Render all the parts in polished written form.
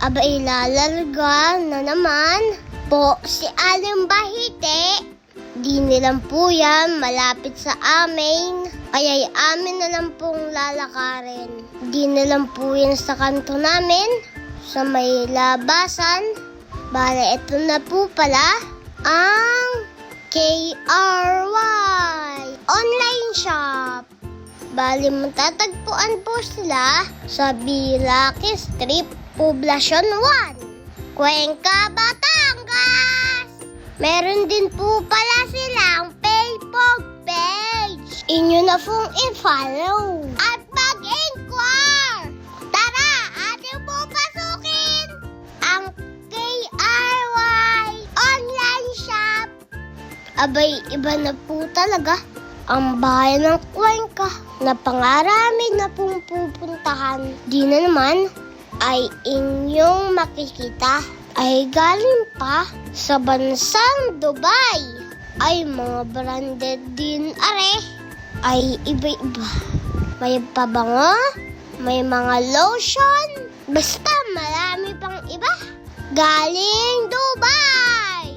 Aba, ilalarga na naman po si Aling Bahite. Di nilang po yan malapit sa amin. Kaya'y amin na lang pong lalakarin. Di nilang po yan sa kanto namin, sa may labasan. Bale, ito na po pala ang KRY online shop. Bali, matatagpuan po sila sa Bilaki Street, Poblacion 1, Cuenca, Batangas. Meron din po pala silang Facebook page. Inyo na pong i-follow at mag-inquire. Tara, atin po pasukin ang KRY online shop. Abay, iba na po talaga ang bayan ng Cuenca na pangarami na pong pupuntahan. Di na naman ay inyong makikita ay galing pa sa bansang Dubai. Ay mga branded din are. Ay iba-iba. May pabango, may mga lotion, basta marami pang iba. Galing Dubai!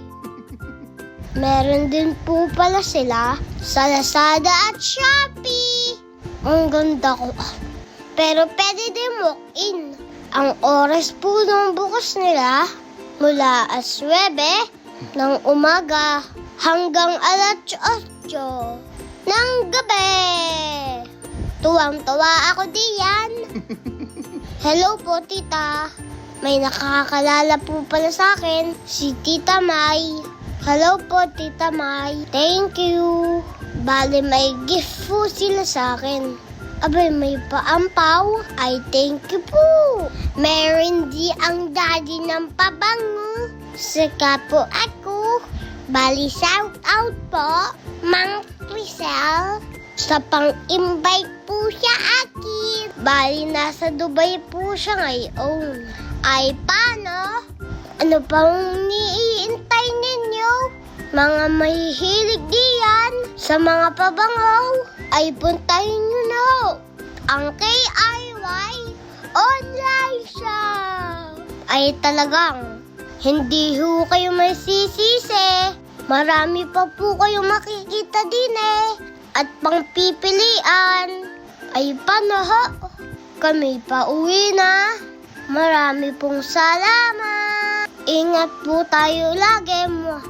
Meron din po pala sila sa Lazada at Shopee. Ang ganda ko. Pero pwede din walk-in. Ang oras po ng bukas nila mula as 9 ng umaga hanggang alas 8 ng gabi. Tuwang-tuwa ako diyan. Hello po, tita. May nakakalala po pala sa akin, si Tita May. Hello po, Tita May. Thank you. Bale, may gift po sila sa akin. Abay, may paampaw. Ay, thank you po. Meron di ang daddy ng pabango. Saka po ako. Bali, shout out po, Mang Crisel. Sa pang-invite po siya akin. Bali, nasa Dubai po siya ngayon. Ay, paano? Ano pang niiintay ninyo? Mga mahihilig diyan sa mga pabango, ay puntahin nyo na ang KRY online shop. Ay talagang hindi ho kayo masisisi. Marami pa po kayong makikita din at pangpipilian. Ay paano ho? Kami pa uwi na. Marami pong salamat. Ingat po tayo lagi mo.